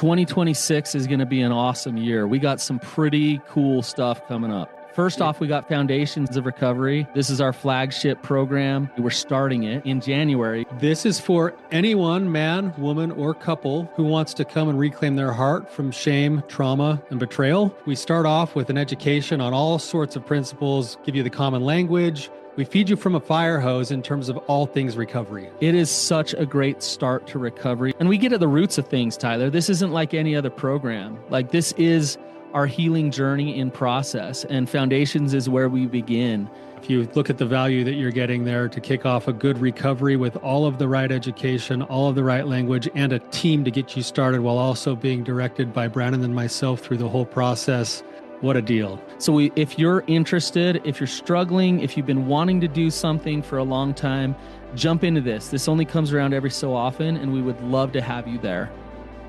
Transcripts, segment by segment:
2026 is going to be an awesome year. We got some pretty cool stuff coming up. First off, we got Foundations of Recovery. This is our flagship program. We're starting it in January. This is for anyone, man, woman, or couple who wants to come and reclaim their heart from shame, trauma, and betrayal. We start off with an education on all sorts of principles, give you the common language. We feed you from a fire hose in terms of all things recovery. It is such a great start to recovery. And we get at the roots of things, Tyler. This isn't like any other program. Like, this is our healing journey in process, and Foundations is where we begin. If you look at the value that you're getting there to kick off a good recovery with all of the right education, all of the right language, and a team to get you started while also being directed by Brannon and myself through the whole process, what a deal. So if you're interested, if you're struggling, if you've been wanting to do something for a long time, jump into this. This only comes around every so often, and we would love to have you there.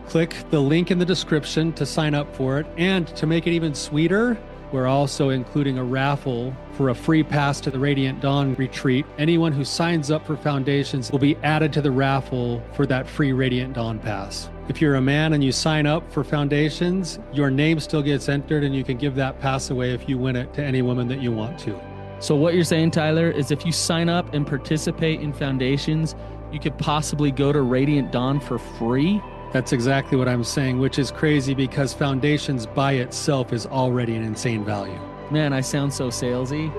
Click the link in the description to sign up for it. And to make it even sweeter, we're also including a raffle for a free pass to the Radiant Dawn retreat. Anyone who signs up for Foundations will be added to the raffle for that free Radiant Dawn pass. If you're a man and you sign up for Foundations, your name still gets entered, and you can give that pass away if you win it to any woman that you want to. So what you're saying, Tyler, is if you sign up and participate in Foundations, you could possibly go to Radiant Dawn for free? That's exactly what I'm saying, which is crazy because Foundations by itself is already an insane value. Man, I sound so salesy.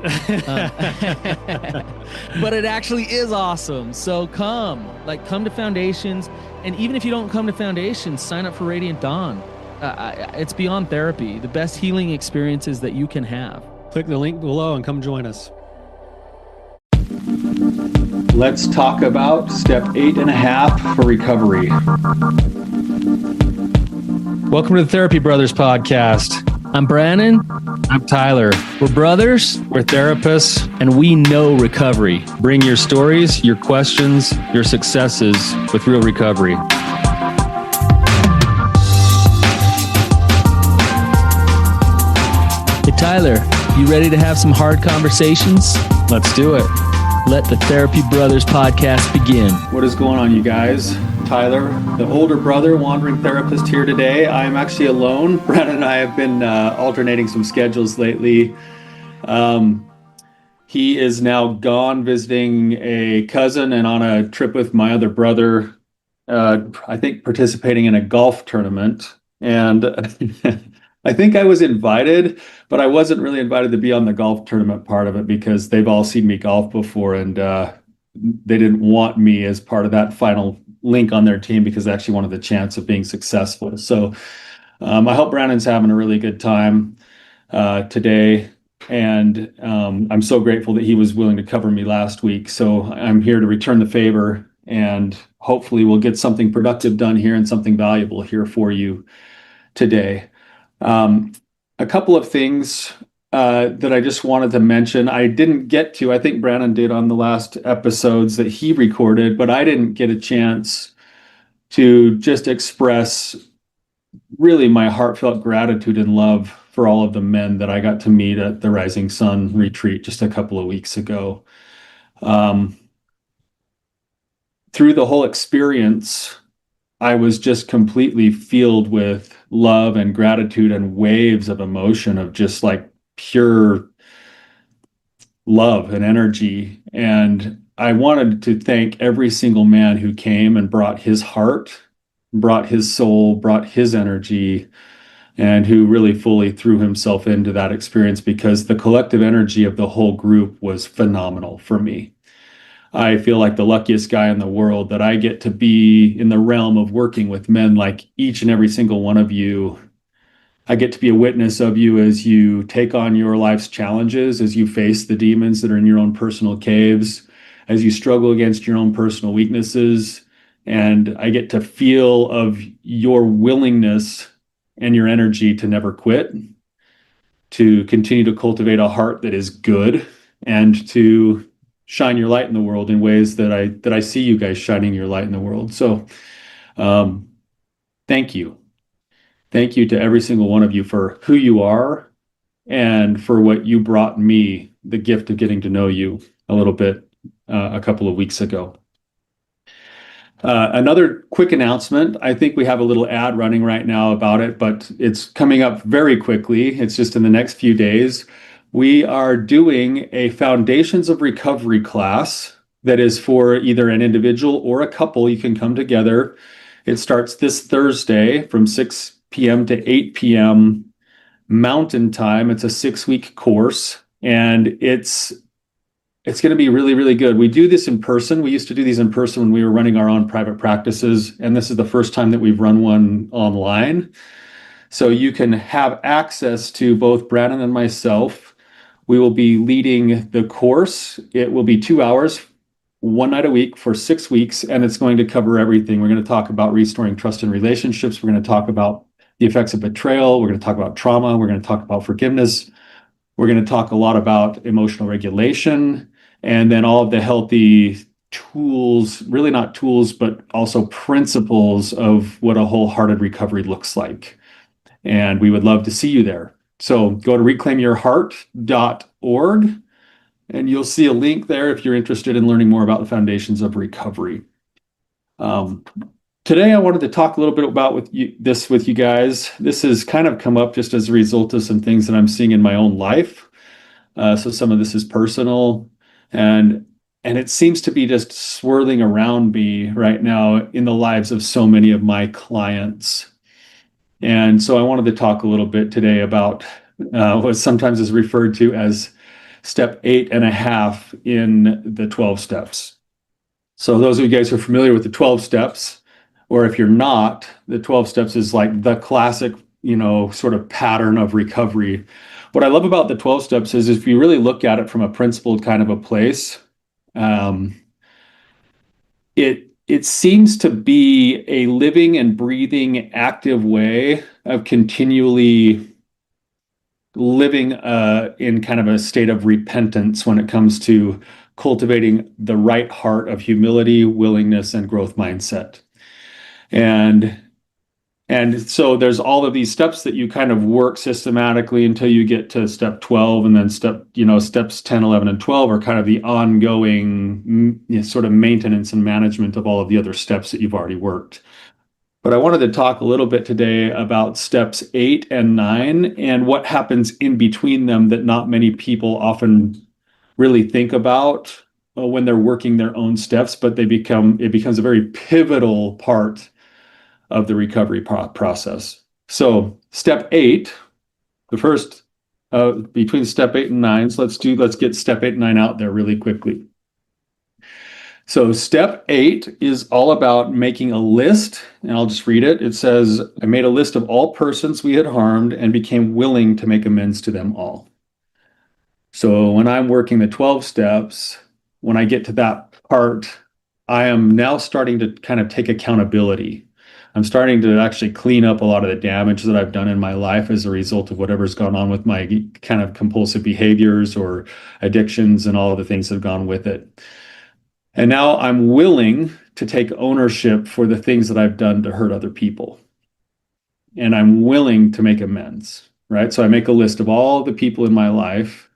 But it actually is awesome. So come to Foundations. And even if you don't come to Foundations, sign up for Radiant Dawn. It's beyond therapy, the best healing experiences that you can have. Click the link below and come join us. Let's talk about step 8.5 for recovery. Welcome to the Therapy Brothers podcast. I'm Brannon. I'm Tyler. We're brothers. We're therapists. And we know recovery. Bring your stories, your questions, your successes with real recovery. Hey, Tyler, you ready to have some hard conversations? Let's do it. Let the Therapy Brothers podcast begin. What is going on, you guys? Tyler, the older brother, wandering therapist here today. I'm actually alone. Brannon and I have been alternating some schedules lately. He is now gone visiting a cousin and on a trip with my other brother, I think participating in a golf tournament. And I think I was invited, but I wasn't really invited to be on the golf tournament part of it because they've all seen me golf before, and they didn't want me as part of that final link on their team because they actually wanted the chance of being successful. So I hope Brannon's having a really good time today. And I'm so grateful that he was willing to cover me last week. So I'm here to return the favor, and hopefully we'll get something productive done here and something valuable here for you today. A couple of things that I just wanted to mention. I didn't get to, I think Brannon did on the last episodes that he recorded, but I didn't get a chance to just express really my heartfelt gratitude and love for all of the men that I got to meet at the Rising Sun retreat just a couple of weeks ago. Through the whole experience, I was just completely filled with love and gratitude and waves of emotion of just like pure love and energy. And I wanted to thank every single man who came and brought his heart, brought his soul, brought his energy, and who really fully threw himself into that experience, because the collective energy of the whole group was phenomenal for me. I feel like the luckiest guy in the world that I get to be in the realm of working with men like each and every single one of you. I get to be a witness of you as you take on your life's challenges, as you face the demons that are in your own personal caves, as you struggle against your own personal weaknesses. And I get to feel of your willingness and your energy to never quit, to continue to cultivate a heart that is good, and to shine your light in the world in ways that I see you guys shining your light in the world. So thank you. Thank you to every single one of you for who you are and for what you brought me, the gift of getting to know you a little bit a couple of weeks ago. Another quick announcement. I think we have a little ad running right now about it, but it's coming up very quickly. It's just in the next few days. We are doing a Foundations of Recovery class that is for either an individual or a couple. You can come together. It starts this Thursday from 6 p.m. to 8 p.m. Mountain Time. It's a 6-week course, and it's going to be really, really good. We do this in person. We used to do these in person when we were running our own private practices, and this is the first time that we've run one online. So you can have access to both Brannon and myself. We will be leading the course. It will be 2 hours, one night a week for 6 weeks, and it's going to cover everything. We're going to talk about restoring trust in relationships. We're going to talk about the effects of betrayal. We're going to talk about trauma. We're going to talk about forgiveness. We're going to talk a lot about emotional regulation, and then all of the healthy tools, really not tools, but also principles of what a wholehearted recovery looks like. And we would love to see you there. So go to reclaimyourheart.org, and you'll see a link there if you're interested in learning more about the foundations of recovery. Today, I wanted to talk a little bit about with you guys. This has kind of come up just as a result of some things that I'm seeing in my own life. So some of this is personal, and it seems to be just swirling around me right now in the lives of so many of my clients. And so I wanted to talk a little bit today about what sometimes is referred to as step 8.5 in the 12 steps. So those of you guys who are familiar with the 12 steps, or if you're not, the 12 steps is like the classic, sort of pattern of recovery. What I love about the 12 steps is if you really look at it from a principled kind of a place, it seems to be a living and breathing active way of continually living in kind of a state of repentance when it comes to cultivating the right heart of humility, willingness, and growth mindset. And so there's all of these steps that you kind of work systematically until you get to step 12, and then steps 10, 11, and 12 are kind of the ongoing sort of maintenance and management of all of the other steps that you've already worked. But I wanted to talk a little bit today about steps 8 and 9 and what happens in between them that not many people often really think about when they're working their own steps, but it becomes a very pivotal part of the recovery process. So step 8, the first between step 8 and 9. So let's get step 8 and 9 out there really quickly. So step 8 is all about making a list, and I'll just read it. It says, I made a list of all persons we had harmed and became willing to make amends to them all. So when I'm working the 12 steps, when I get to that part, I am now starting to kind of take accountability. I'm starting to actually clean up a lot of the damage that I've done in my life as a result of whatever's gone on with my kind of compulsive behaviors or addictions and all of the things that have gone with it. And now I'm willing to take ownership for the things that I've done to hurt other people. And I'm willing to make amends, right? So I make a list of all the people in my life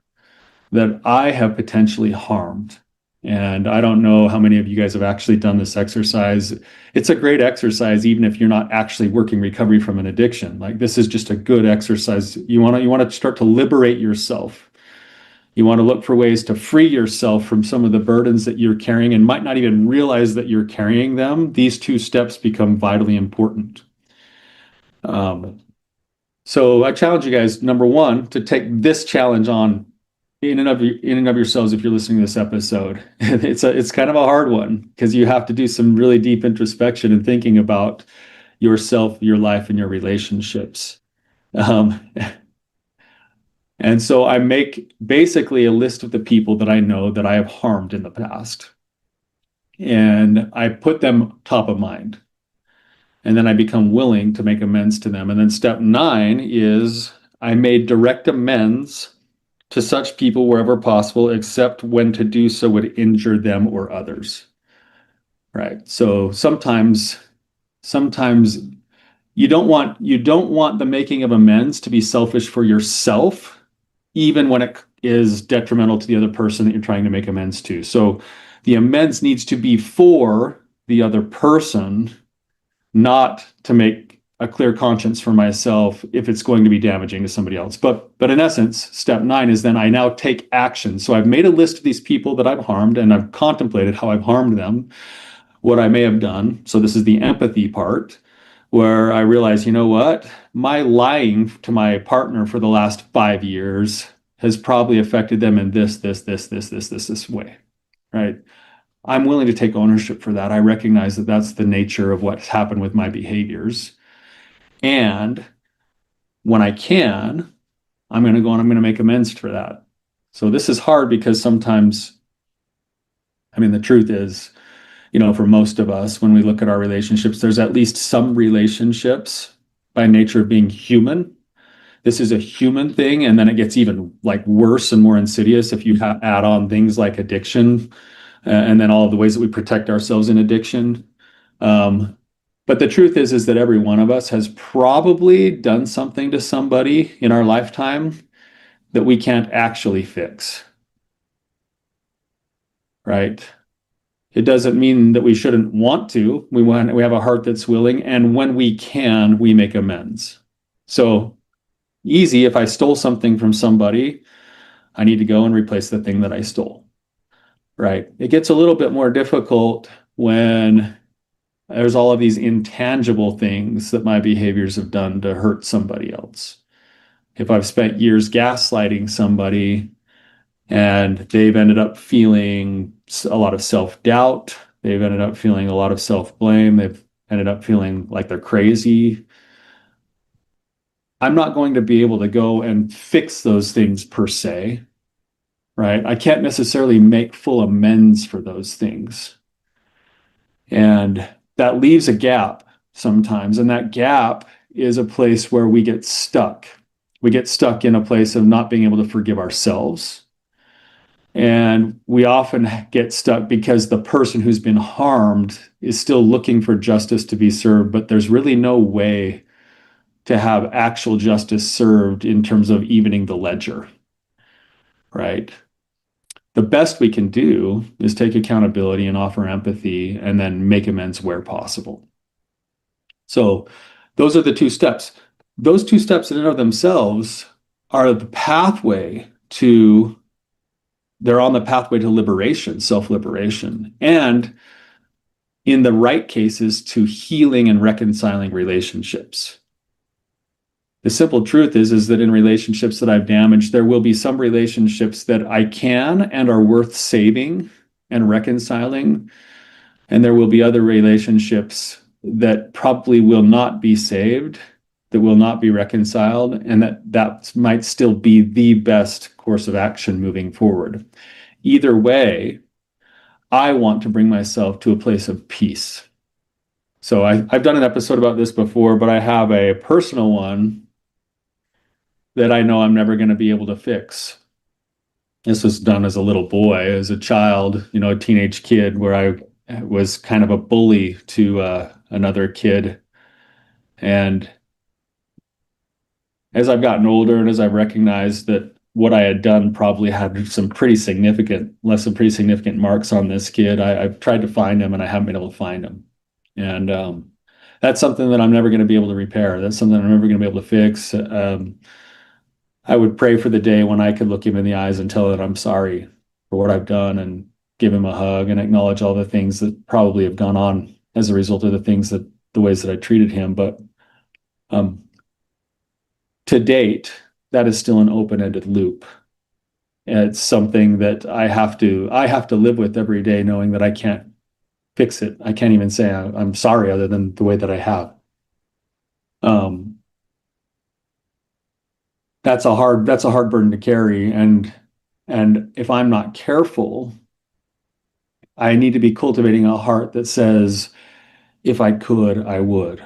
that I have potentially harmed. And I don't know how many of you guys have actually done this exercise. It's a great exercise, even if you're not actually working recovery from an addiction. Like, this is just a good exercise. You want to start to liberate yourself. You want to look for ways to free yourself from some of the burdens that you're carrying and might not even realize that you're carrying them. These 2 steps become vitally important. So I challenge you guys, number 1, to take this challenge on in and of yourselves. If you're listening to this episode, it's kind of a hard one because you have to do some really deep introspection and thinking about yourself, your life, and your relationships. And so I make basically a list of the people that I know that I have harmed in the past, and I put them top of mind, and then I become willing to make amends to them. And then step 9 is I made direct amends to such people wherever possible, except when to do so would injure them or others. Right. So sometimes you don't want the making of amends to be selfish for yourself, even when it is detrimental to the other person that you're trying to make amends to. So the amends needs to be for the other person, not to make a clear conscience for myself if it's going to be damaging to somebody else. But in essence, step 9 is then I now take action. So I've made a list of these people that I've harmed, and I've contemplated how I've harmed them, what I may have done. So this is the empathy part, where I realize, you know what? My lying to my partner for the last 5 years has probably affected them in this way, right? I'm willing to take ownership for that. I recognize that that's the nature of what's happened with my behaviors. And when I can, I'm going to go and I'm going to make amends for that. So this is hard because sometimes, I mean, the truth is, for most of us, when we look at our relationships, there's at least some relationships by nature of being human. This is a human thing. And then it gets even like worse and more insidious if you add on things like addiction, and then all of the ways that we protect ourselves in addiction. But the truth is that every one of us has probably done something to somebody in our lifetime that we can't actually fix, right? It doesn't mean that we shouldn't want to. We have a heart that's willing, and when we can, we make amends. So easy, if I stole something from somebody, I need to go and replace the thing that I stole, right? It gets a little bit more difficult when there's all of these intangible things that my behaviors have done to hurt somebody else. If I've spent years gaslighting somebody and they've ended up feeling a lot of self-doubt, they've ended up feeling a lot of self-blame, they've ended up feeling like they're crazy, I'm not going to be able to go and fix those things per se, right? I can't necessarily make full amends for those things. And that leaves a gap sometimes. And that gap is a place where we get stuck. We get stuck in a place of not being able to forgive ourselves. And we often get stuck because the person who's been harmed is still looking for justice to be served, but there's really no way to have actual justice served in terms of evening the ledger, right? The best we can do is take accountability and offer empathy and then make amends where possible. So those are the 2 steps. Those 2 steps in and of themselves are the pathway to, they're on the pathway to liberation, self-liberation, and in the right cases to healing and reconciling relationships. The simple truth is that in relationships that I've damaged, there will be some relationships that I can and are worth saving and reconciling. And there will be other relationships that probably will not be saved, that will not be reconciled, and that might still be the best course of action moving forward. Either way, I want to bring myself to a place of peace. So I've done an episode about this before, but I have a personal one that I know I'm never going to be able to fix. This was done as a little boy, as a child, a teenage kid, where I was kind of a bully to another kid. And as I've gotten older and as I've recognized that what I had done probably had left some pretty significant marks on this kid, I've tried to find him and I haven't been able to find him. And that's something that I'm never going to be able to repair. That's something I'm never going to be able to fix. I would pray for the day when I could look him in the eyes and tell him that I'm sorry for what I've done and give him a hug and acknowledge all the things that probably have gone on as a result of the ways that I treated him. But to date, that is still an open-ended loop. And it's something that I have to live with every day, knowing that I can't fix it. I can't even say I'm sorry other than the way that I have. That's a hard burden to carry. And if I'm not careful, I need to be cultivating a heart that says, if I could, I would.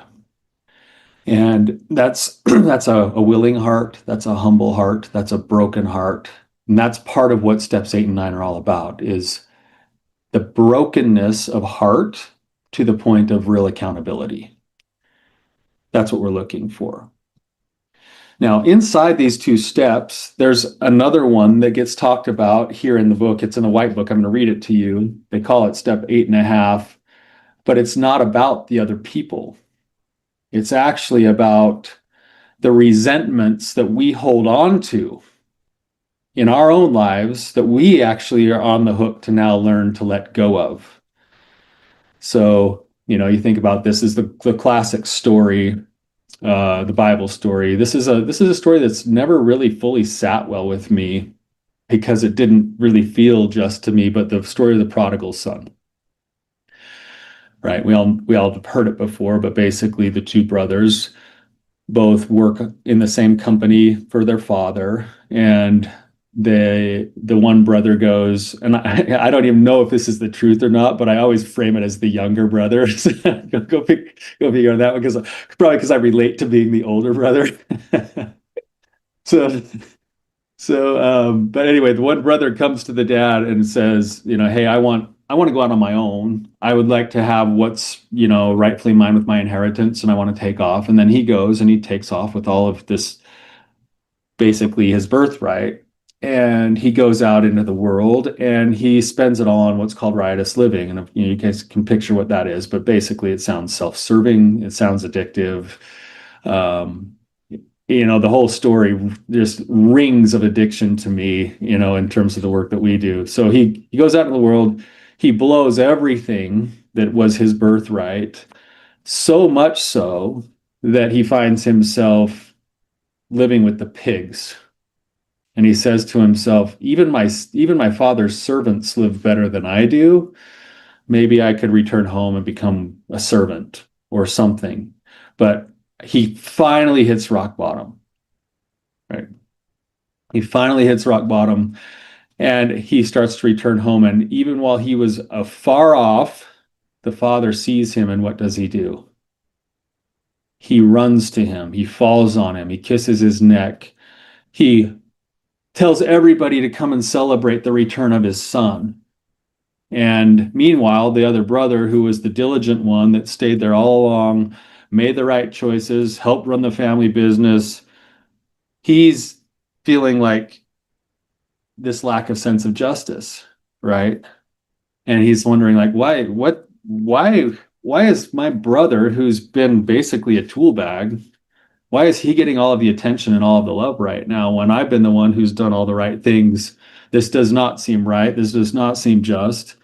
And that's a willing heart, that's a humble heart, that's a broken heart. And that's part of what steps 8 and 9 are all about, is the brokenness of heart to the point of real accountability. That's what we're looking for. Now, inside these 2 steps, there's another one that gets talked about here in the book. It's in the white book. I'm going to read it to you. They call it step 8.5. but it's not about the other people. It's actually about the resentments that we hold on to in our own lives that we actually are on the hook to now learn to let go of. So, you think about this as the classic story, the Bible story. This is a story that's never really fully sat well with me because it didn't really feel just to me, but the story of the prodigal son. Right? We all have heard it before, but basically the two brothers both work in the same company for their father, and the one brother goes, and I don't even know if this is the truth or not, but I always frame it as the younger brother. go figure on that one, because probably because I relate to being the older brother. so but anyway, the one brother comes to the dad and says, hey, I want to go out on my own. I would like to have what's, rightfully mine with my inheritance, and I want to take off. And then he goes and he takes off with all of this, basically his birthright. And he goes out into the world and he spends it all on what's called riotous living. And you guys can picture what that is, but basically it sounds self-serving, it sounds addictive. Um, the whole story just rings of addiction to me, in terms of the work that we do. So he goes out in the world, he blows everything that was his birthright, so much so that he finds himself living with the pigs. And he says to himself, even my father's servants live better than I do. Maybe I could return home and become a servant or something. But he finally hits rock bottom, right? He finally hits rock bottom and he starts to return home. And even while he was afar off, the father sees him, and what does he do? He runs to him. He falls on him. He kisses his neck. He tells everybody to come and celebrate the return of his son. And meanwhile, the other brother, who was the diligent one that stayed there all along, made the right choices, helped run the family business, he's feeling like this lack of sense of justice, right? And he's wondering, like, why is my brother, who's been basically a tool bag, why is he getting all of the attention and all of the love right now when I've been the one who's done all the right things? This does not seem right. This does not seem just.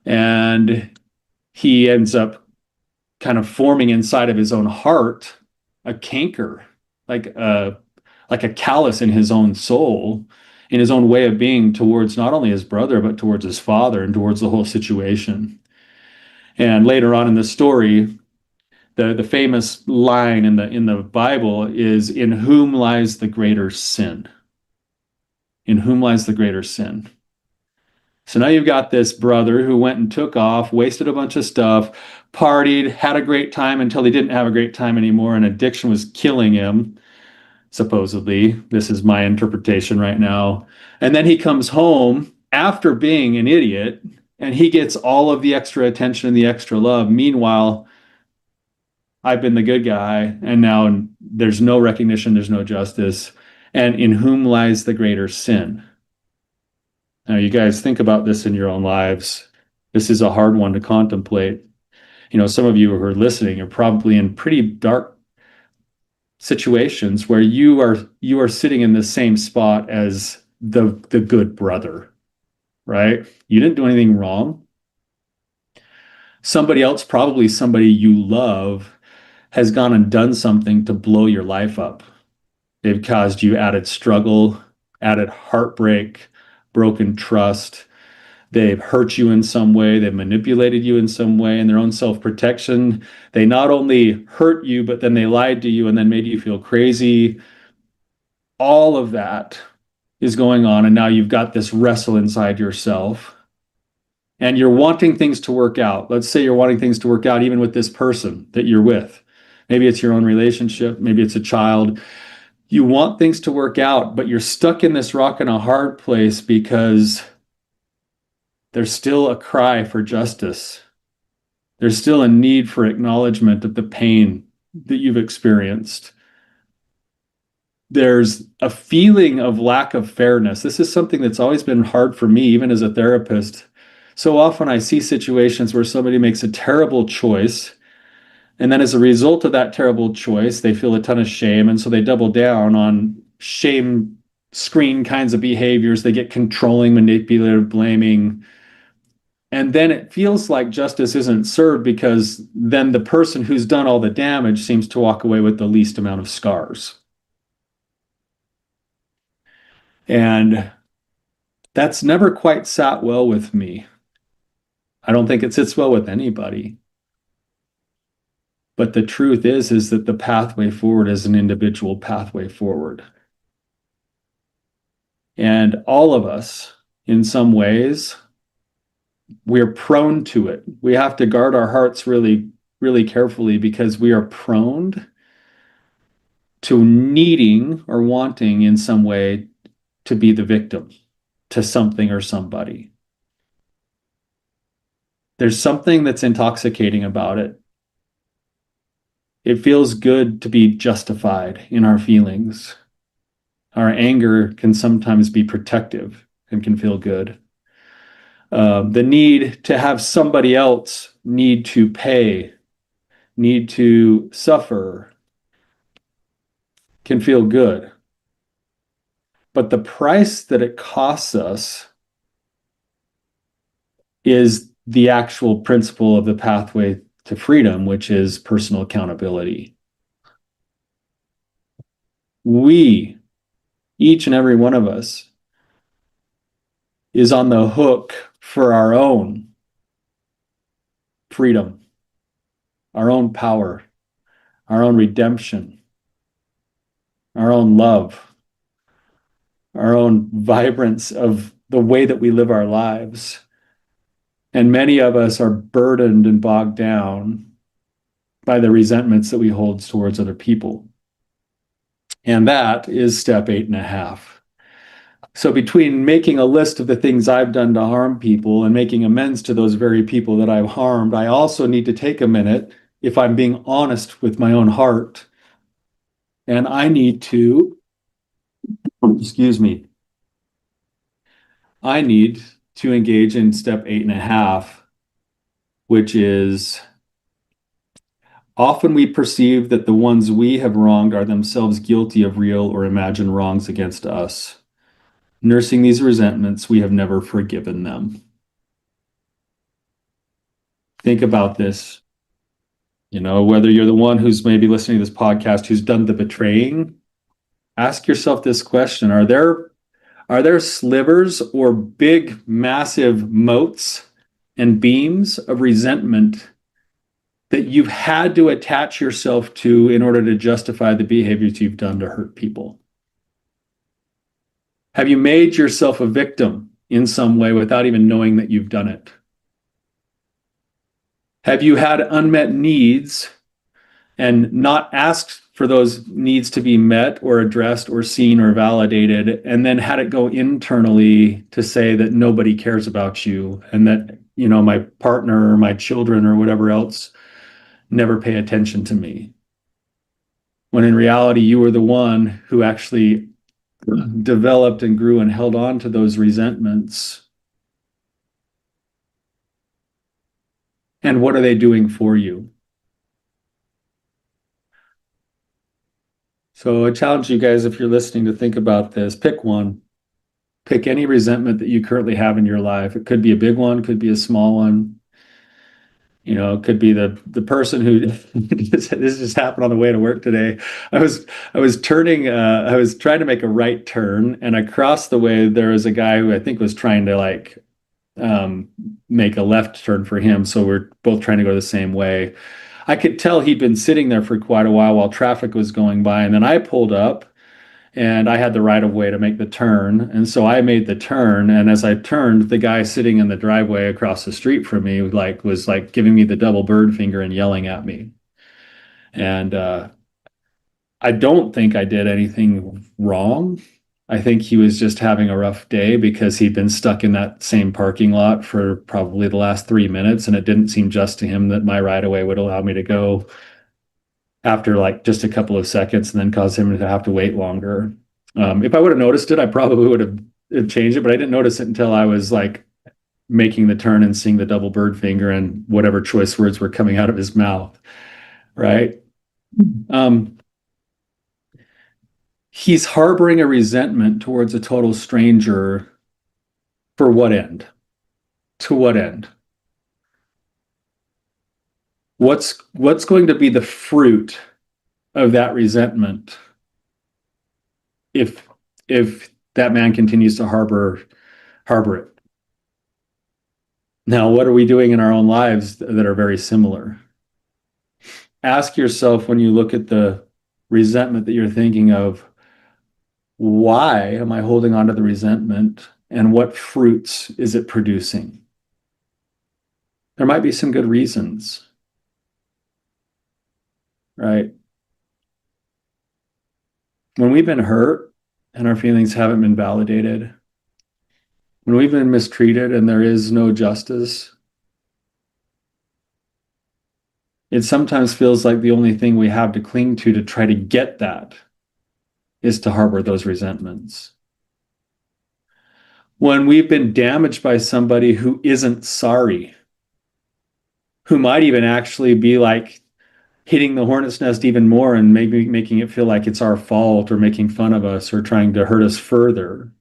And he ends up kind of forming inside of his own heart a canker, like a callus in his own soul, in his own way of being towards not only his brother, but towards his father and towards the whole situation. And later on in the story, the famous line in the Bible is, "In whom lies the greater sin?" In whom lies the greater sin? So now you've got this brother who went and took off, wasted a bunch of stuff, partied, had a great time until he didn't have a great time anymore, and addiction was killing him, supposedly. This is my interpretation right now. And then he comes home after being an idiot, and he gets all of the extra attention and the extra love. Meanwhile, I've been the good guy, and now there's no recognition, there's no justice. And in whom lies the greater sin? Now, you guys think about this in your own lives. This is a hard one to contemplate. Some of you who are listening are probably in pretty dark situations where you are sitting in the same spot as the good brother, right? You didn't do anything wrong. Somebody else, probably somebody you love, has gone and done something to blow your life up. They've caused you added struggle, added heartbreak, broken trust. They've hurt you in some way. They've manipulated you in some way in their own self-protection. They not only hurt you, but then they lied to you and then made you feel crazy. All of that is going on. And now you've got this wrestle inside yourself. And you're wanting things to work out. Let's say you're wanting things to work out even with this person that you're with. Maybe it's your own relationship. Maybe it's a child. You want things to work out, but you're stuck in this rock and a hard place because there's still a cry for justice. There's still a need for acknowledgement of the pain that you've experienced. There's a feeling of lack of fairness. This is something that's always been hard for me, even as a therapist, So often I see situations where somebody makes a terrible choice, and then as a result of that terrible choice, they feel a ton of shame. And so they double down on shame screen kinds of behaviors. They get controlling, manipulative, blaming. And then it feels like justice isn't served because then the person who's done all the damage seems to walk away with the least amount of scars. And that's never quite sat well with me. I don't think it sits well with anybody. But the truth is that the pathway forward is an individual pathway forward. And all of us, in some ways, we're prone to it. We have to guard our hearts really, really carefully because we are prone to needing or wanting in some way to be the victim to something or somebody. There's something that's intoxicating about it. It feels good to be justified in our feelings. Our anger can sometimes be protective and can feel good. The need to have somebody else need to pay, need to suffer can feel good. But the price that it costs us is the actual principle of the pathway to freedom, which is personal accountability. We, each and every one of us, is on the hook for our own freedom, our own power, our own redemption, our own love, our own vibrance of the way that we live our lives. And many of us are burdened and bogged down by the resentments that we hold towards other people. And that is step 8.5. So between making a list of the things I've done to harm people and making amends to those very people that I've harmed, I also need to take a minute, if I'm being honest with my own heart, and I need to, I need to engage in step 8.5, which is often we perceive that the ones we have wronged are themselves guilty of real or imagined wrongs against us. Nursing these resentments, we have never forgiven them. Think about this. You know, whether you're the one who's maybe listening to this podcast who's done the betraying, ask yourself this question. Are there slivers or big, massive motes and beams of resentment that you've had to attach yourself to in order to justify the behaviors you've done to hurt people? Have you made yourself a victim in some way without even knowing that you've done it? Have you had unmet needs and not asked for those needs to be met or addressed or seen or validated, and then had it go internally to say that nobody cares about you and that, you know, my partner or my children or whatever else never pay attention to me? When in reality, you were the one who actually developed and grew and held on to those resentments. And what are they doing for you? So I challenge you guys, if you're listening, to think about this. Pick one. Pick any resentment that you currently have in your life. It could be a big one, could be a small one. You know, it could be the person who this just happened on the way to work today. I was trying to make a right turn, and across the way there was a guy who I think was trying to make a left turn for him. So we're both trying to go the same way. I could tell he'd been sitting there for quite a while traffic was going by, and then I pulled up and I had the right of way to make the turn. And so I made the turn. And as I turned, the guy sitting in the driveway across the street from me was giving me the double bird finger and yelling at me. And I don't think I did anything wrong. I think he was just having a rough day because he'd been stuck in that same parking lot for probably the last 3 minutes. And it didn't seem just to him that my right of way would allow me to go after just a couple of seconds and then cause him to have to wait longer. If I would have noticed it, I probably would have changed it, but I didn't notice it until I was making the turn and seeing the double bird finger and whatever choice words were coming out of his mouth, right? He's harboring a resentment towards a total stranger. For what end? To what end? What's going to be the fruit of that resentment if that man continues to harbor it? Now, what are we doing in our own lives that are very similar? Ask yourself, when you look at the resentment that you're thinking of, why am I holding on to the resentment, and what fruits is it producing? There might be some good reasons, right? When we've been hurt and our feelings haven't been validated, when we've been mistreated and there is no justice, it sometimes feels like the only thing we have to cling to try to get that is to harbor those resentments. When we've been damaged by somebody who isn't sorry, who might even actually be like hitting the hornet's nest even more and maybe making it feel like it's our fault or making fun of us or trying to hurt us further,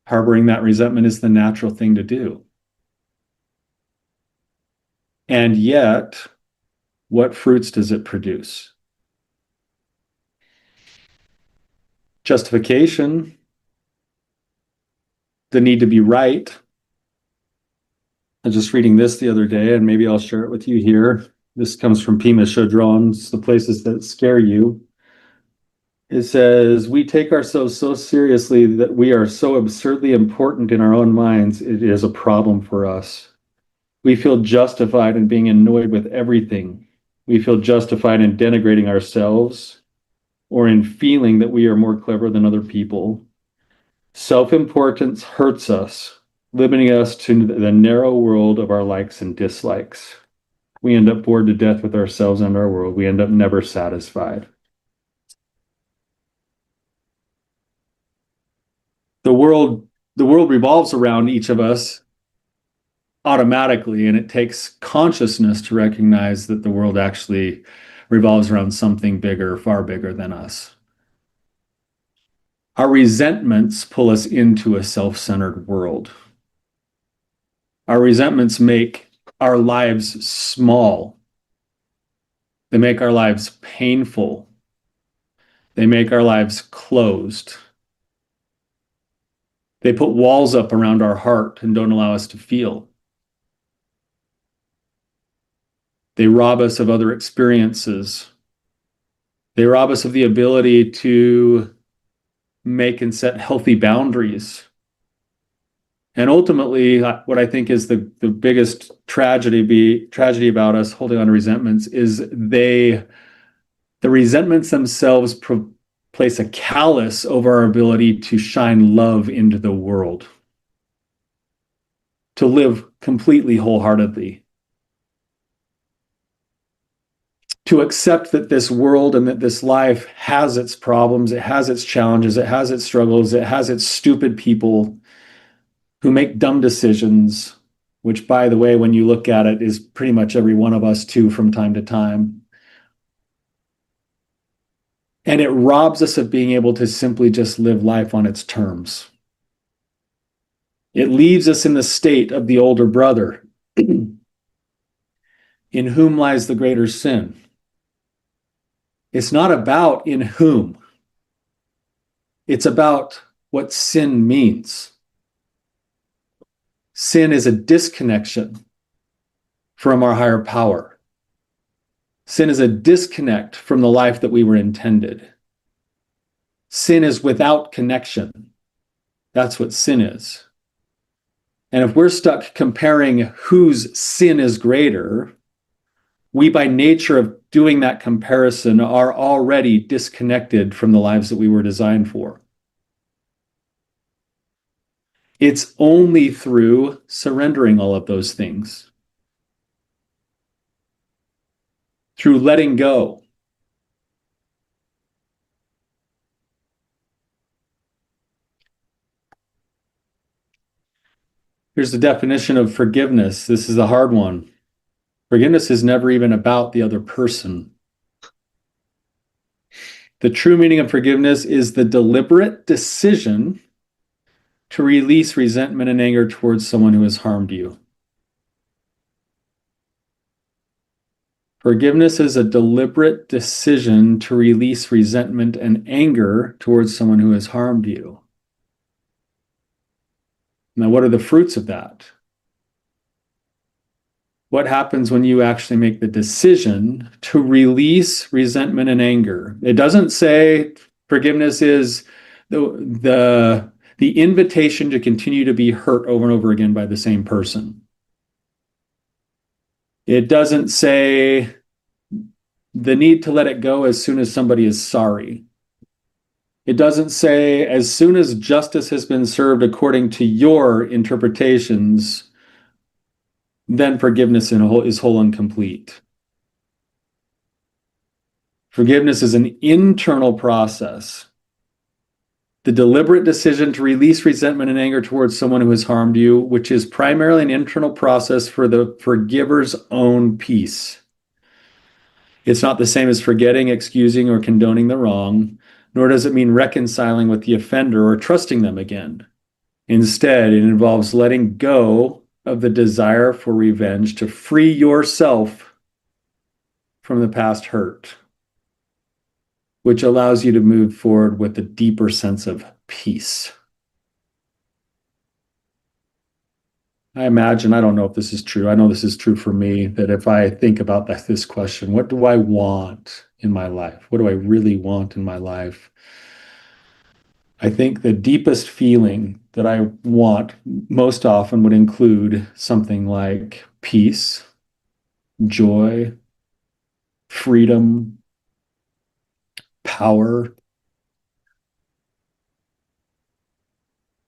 harboring that resentment is the natural thing to do. And yet, what fruits does it produce? Justification, the need to be right. I was just reading this the other day, and maybe I'll share it with you here. This comes from Pima Chodron's The Places That Scare You. It says, we take ourselves so seriously that we are so absurdly important in our own minds, it is a problem for us. We feel justified in being annoyed with everything. We feel justified in denigrating ourselves or in feeling that we are more clever than other people. Self-importance hurts us, limiting us to the narrow world of our likes and dislikes. We end up bored to death with ourselves and our world. We end up never satisfied. The world revolves around each of us automatically, and it takes consciousness to recognize that the world actually revolves around something bigger, far bigger than us. Our resentments pull us into a self-centered world. Our resentments make our lives small. They make our lives painful. They make our lives closed. They put walls up around our heart and don't allow us to feel. They rob us of other experiences. They rob us of the ability to make and set healthy boundaries. And ultimately, what I think is the biggest tragedy about us holding on to resentments is the resentments themselves place a callous over our ability to shine love into the world, to live completely wholeheartedly, to accept that this world and that this life has its problems, it has its challenges, it has its struggles, it has its stupid people who make dumb decisions, which, by the way, when you look at it, is pretty much every one of us too from time to time. And it robs us of being able to simply just live life on its terms. It leaves us in the state of the older brother, in whom lies the greater sin. It's not about in whom. It's about what sin means. Sin is a disconnection from our higher power. Sin is a disconnect from the life that we were intended. Sin is without connection. That's what sin is. And if we're stuck comparing whose sin is greater, we, by nature of doing that comparison, are already disconnected from the lives that we were designed for. It's only through surrendering all of those things, through letting go, Here's the definition of forgiveness. This is a hard one. Forgiveness is never even about the other person. The true meaning of forgiveness is the deliberate decision to release resentment and anger towards someone who has harmed you. Forgiveness is a deliberate decision to release resentment and anger towards someone who has harmed you. Now, what are the fruits of that? What happens when you actually make the decision to release resentment and anger? It doesn't say forgiveness is the invitation to continue to be hurt over and over again by the same person. It doesn't say the need to let it go as soon as somebody is sorry. It doesn't say as soon as justice has been served according to your interpretations, then forgiveness is whole and complete. Forgiveness is an internal process. The deliberate decision to release resentment and anger towards someone who has harmed you, which is primarily an internal process for the forgiver's own peace. It's not the same as forgetting, excusing, or condoning the wrong, nor does it mean reconciling with the offender or trusting them again. Instead, it involves letting go of the desire for revenge to free yourself from the past hurt, which allows you to move forward with a deeper sense of peace. I imagine, I don't know if this is true. I know this is true for me, that if I think about this question, what do I want in my life? What do I really want in my life? I think the deepest feeling that I want most often would include something like peace, joy, freedom, power.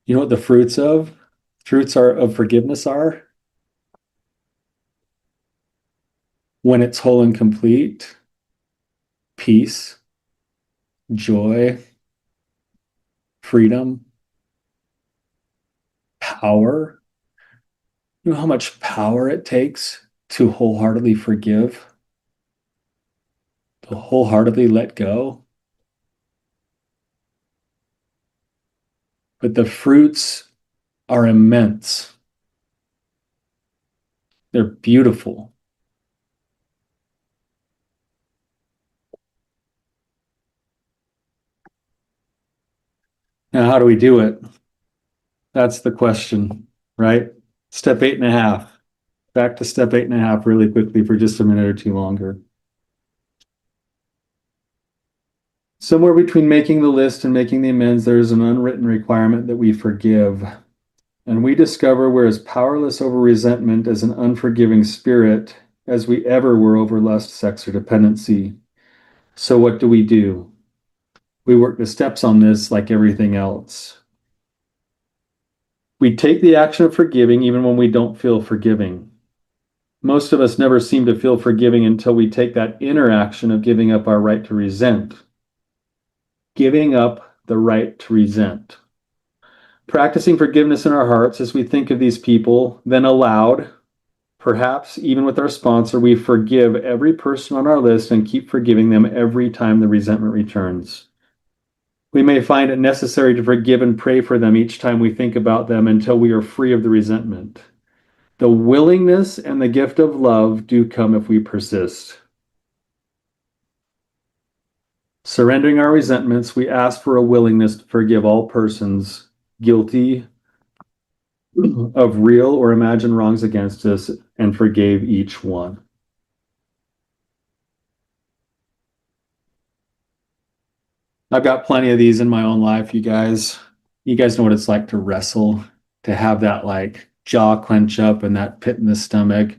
You know what the fruits of forgiveness are? When it's whole and complete, peace, joy, freedom, power. You know how much power it takes to wholeheartedly forgive, to wholeheartedly let go? But the fruits are immense. They're beautiful. Now, how do we do it? That's the question, right? Step 8.5. Back to step 8.5 really quickly for just a minute or two longer. Somewhere between making the list and making the amends, there is an unwritten requirement that we forgive. And we discover we're as powerless over resentment as an unforgiving spirit as we ever were over lust, sex, or dependency. So what do? We work the steps on this like everything else. We take the action of forgiving even when we don't feel forgiving. Most of us never seem to feel forgiving until we take that inner action of giving up our right to resent. Giving up the right to resent. Practicing forgiveness in our hearts as we think of these people, then aloud, perhaps even with our sponsor, we forgive every person on our list and keep forgiving them every time the resentment returns. We may find it necessary to forgive and pray for them each time we think about them until we are free of the resentment. The willingness and the gift of love do come if we persist. Surrendering our resentments, we ask for a willingness to forgive all persons guilty of real or imagined wrongs against us and forgave each one. I've got plenty of these in my own life, you guys. You guys know what it's like to wrestle, to have that like jaw clench up and that pit in the stomach.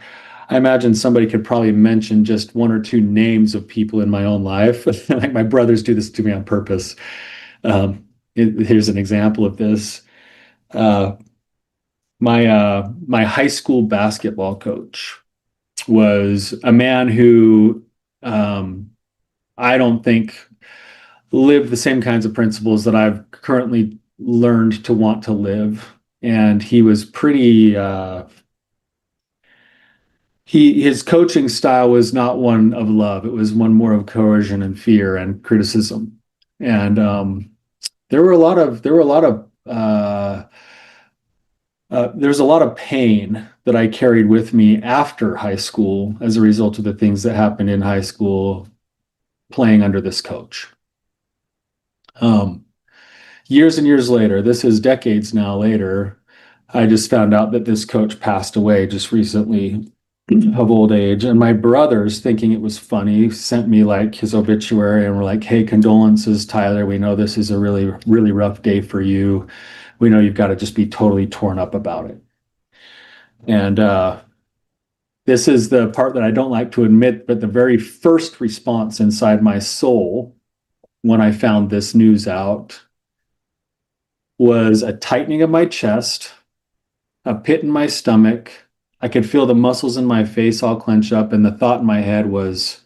I imagine somebody could probably mention just one or two names of people in my own life. Like my brothers do this to me on purpose. Here's an example of this. My high school basketball coach was a man who I don't think lived the same kinds of principles that I've currently learned to want to live. and he was pretty his coaching style was not one of love. It was one more of coercion and fear and criticism. And there was a lot of pain that I carried with me after high school as a result of the things that happened in high school playing under this coach. Years and years later, this is decades now later, I just found out that this coach passed away just recently of old age. And my brothers, thinking it was funny, sent me like his obituary and were like, hey, condolences, Tyler. We know this is a really, really rough day for you. We know you've got to just be totally torn up about it. And this is the part that I don't like to admit, but the very first response inside my soul when I found this news out was a tightening of my chest, a pit in my stomach. I could feel the muscles in my face all clench up, and the thought in my head was,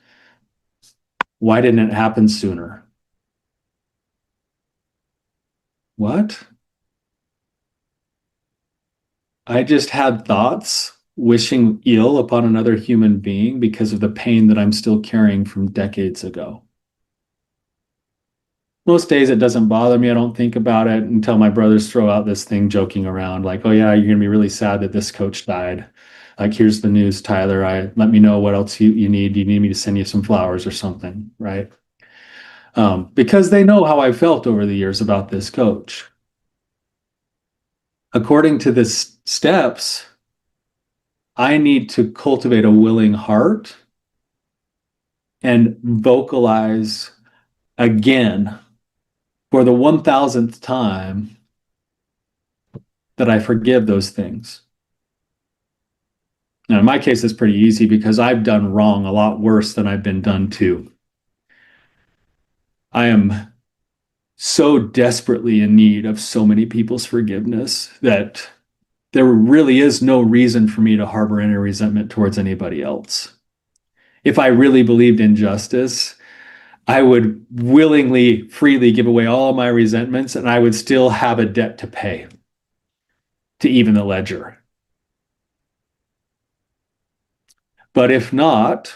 why didn't it happen sooner? What? I just had thoughts wishing ill upon another human being because of the pain that I'm still carrying from decades ago. Most days it doesn't bother me. I don't think about it until my brothers throw out this thing joking around like, oh yeah, you're going to be really sad that this coach died. Like, here's the news, Tyler. Let me know what else you need. Do you need me to send you some flowers or something, right? Because they know how I felt over the years about this coach. According to the steps, I need to cultivate a willing heart and vocalize again for the 1000th time that I forgive those things. Now, in my case, it's pretty easy because I've done wrong a lot worse than I've been done to. I am so desperately in need of so many people's forgiveness that there really is no reason for me to harbor any resentment towards anybody else. If I really believed in justice, I would willingly, freely give away all of my resentments, and I would still have a debt to pay to even the ledger. But if not,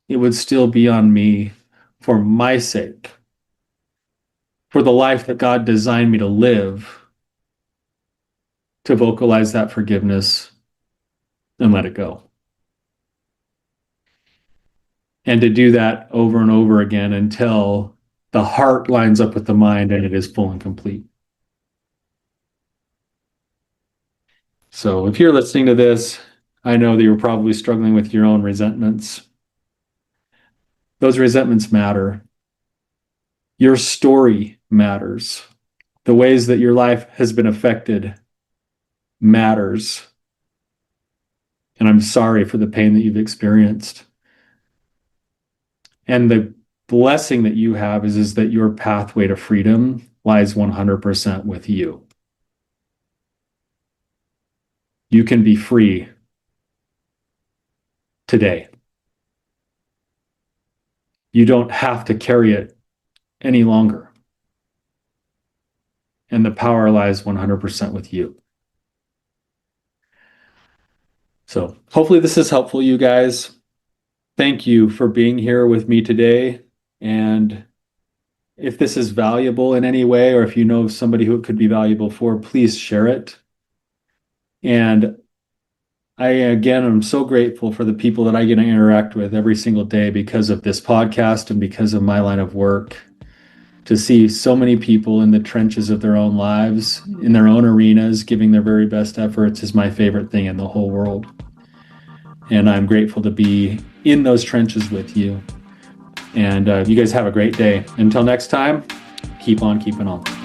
it would still be on me for my sake, for the life that God designed me to live, to vocalize that forgiveness and let it go. And to do that over and over again until the heart lines up with the mind and it is full and complete. So if you're listening to this, I know that you're probably struggling with your own resentments. Those resentments matter. Your story matters. The ways that your life has been affected matters. And I'm sorry for the pain that you've experienced. And the blessing that you have is that your pathway to freedom lies 100% with you. You can be free today. You don't have to carry it any longer. And the power lies 100% with you. So hopefully this is helpful, you guys. Thank you for being here with me today. And if this is valuable in any way, or if you know somebody who it could be valuable for, please share it. And I, again, am so grateful for the people that I get to interact with every single day because of this podcast and because of my line of work. To see so many people in the trenches of their own lives, in their own arenas, giving their very best efforts is my favorite thing in the whole world. And I'm grateful to be in those trenches with you. And you guys have a great day. Until next time, keep on keeping on.